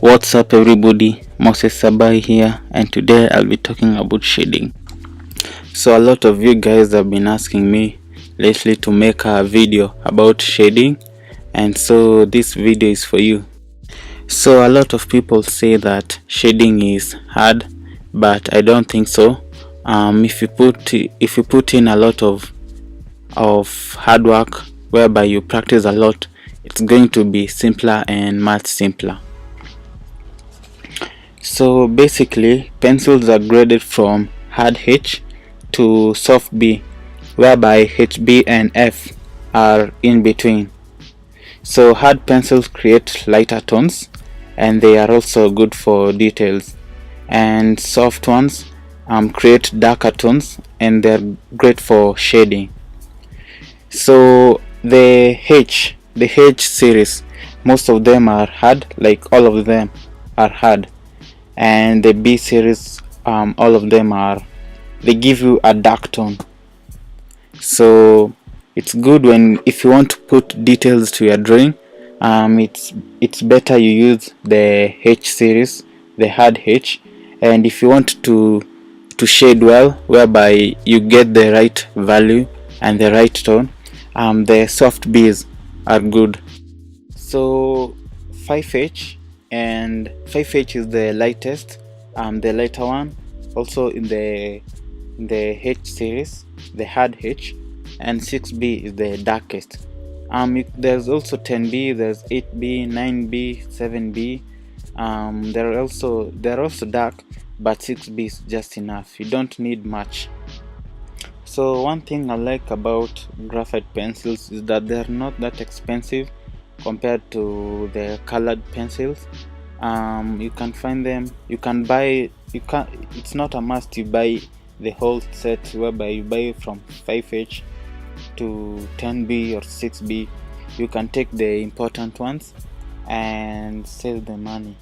What's up everybody, Moses Sabai here, and today I'll be talking about shading. So a lot of you guys have been asking me lately to make a video about shading, and so this video is for you. So a lot of people say that shading is hard, but I don't think so. If you put in a lot of hard work whereby you practice a lot, it's going to be simpler and much simpler. So basically, pencils are graded from hard H to soft B, whereby HB and F are in between. So hard pencils create lighter tones, and they are also good for details, and soft ones create darker tones, and they're great for shading. So the H series, most of them are hard, like all of them are hard, and the B series, all of them they give you a dark tone. So it's good if you want to put details to your drawing. It's better you use the H series, the hard H, and if you want to shade well, whereby you get the right value and the right tone, the soft B's are good. So 5H, and 5H is the lightest, the lighter one, also in the H series, the hard H, and 6B is the darkest. There's also 10B, there's 8B, 9B, 7B. They're also dark, but 6B is just enough. You don't need much. So one thing I like about graphite pencils is that they're not that expensive compared to the colored pencils. You can find them, it's not a must you buy the whole set, whereby you buy from 5H to 10B or 6B. You can take the important ones and save the money.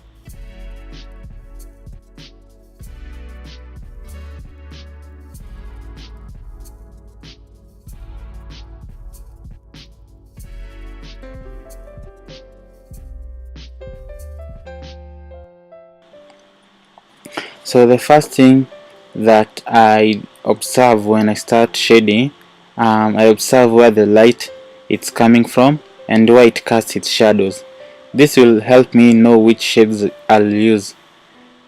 So the first thing that I observe when I start shading, I observe where the light is coming from and where it casts its shadows. This will help me know which shades I'll use,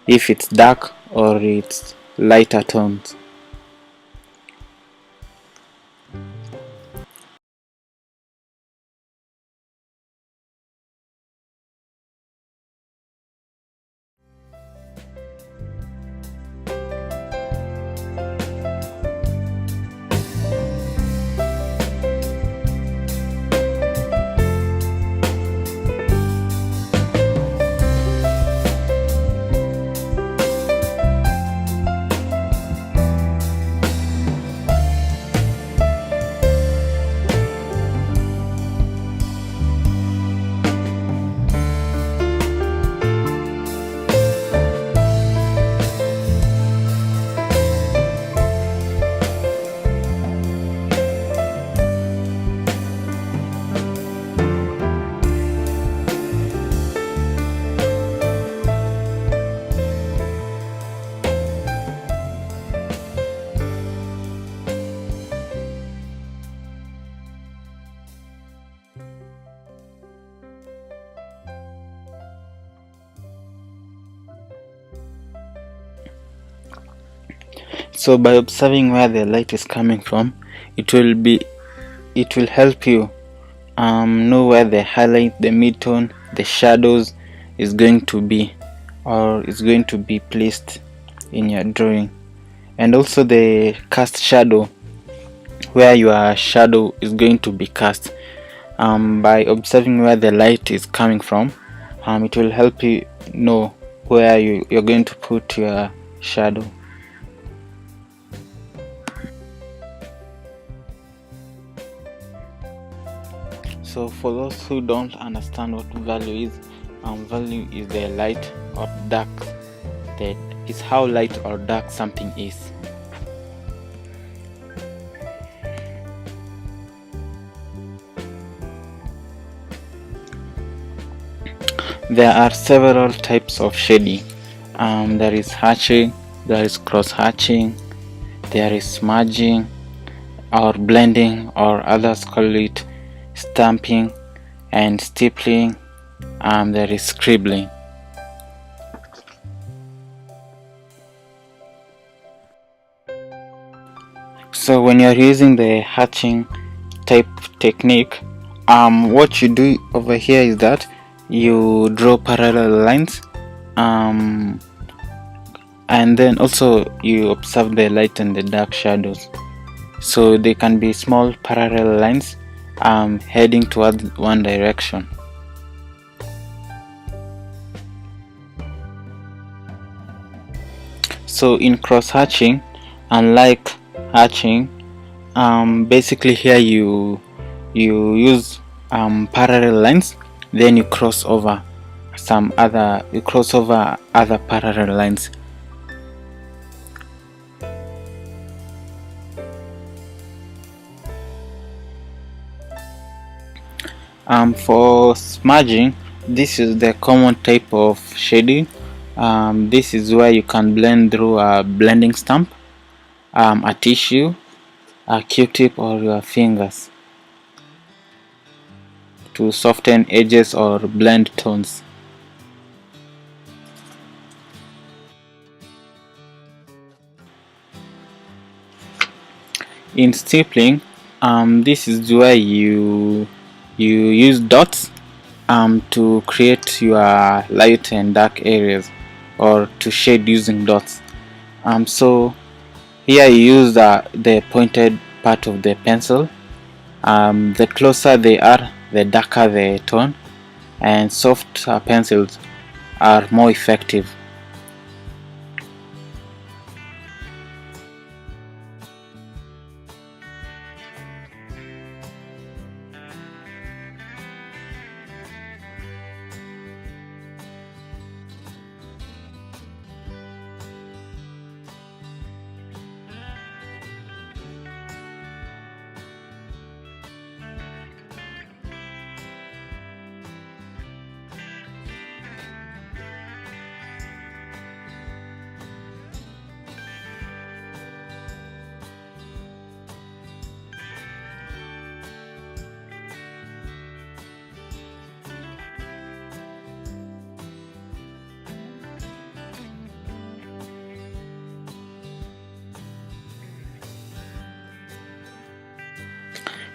if it's dark or it's lighter tones. So by observing where the light is coming from, it will help you know where the highlight, the midtone, the shadows is going to be, or is going to be placed in your drawing. And also the cast shadow, where your shadow is going to be cast. By observing where the light is coming from, it will help you know where you're going to put your shadow. So for those who don't understand what value is the light or dark, that is how light or dark something is. There are several types of shading. There is hatching, there is cross hatching, there is smudging or blending, or others call it stamping and stippling. There is scribbling. So when you're using the hatching type technique, what you do over here is that you draw parallel lines, and then also you observe the light and the dark shadows. So they can be small parallel lines heading towards one direction. So in cross hatching, unlike hatching, basically here you use parallel lines, then you cross over other parallel lines. For smudging, this is the common type of shading. This is where you can blend through a blending stamp, a tissue, a Q-tip, or your fingers to soften edges or blend tones. In stippling, this is where you use dots to create your light and dark areas, or to shade using dots. So here you use the pointed part of the pencil. The closer they are, the darker the tone, and soft pencils are more effective.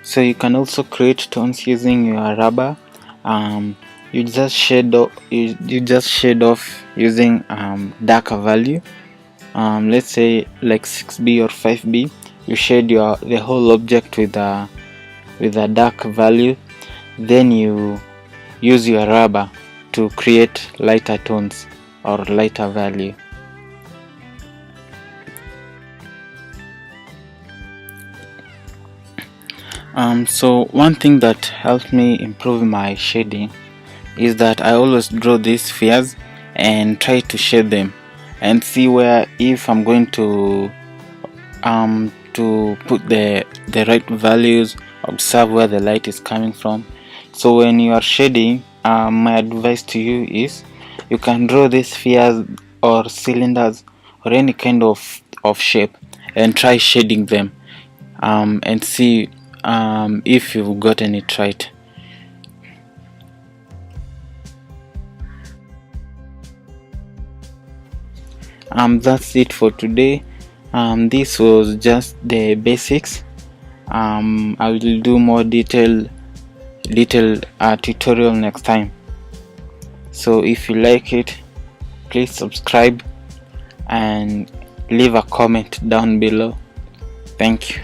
So you can also create tones using your rubber. You just shade off using darker value. Let's say like 6B or 5B. You shade the whole object with a dark value. Then you use your rubber to create lighter tones or lighter value. So one thing that helped me improve my shading is that I always draw these spheres and try to shade them and see where, if I'm going to put the right values, observe where the light is coming from. So when you are shading, my advice to you is you can draw these spheres or cylinders or any kind of shape and try shading them and see if you've gotten it right. That's it for today. This was just the basics. I will do more detailed tutorial next time. So if you like it, please subscribe and leave a comment down below. Thank you.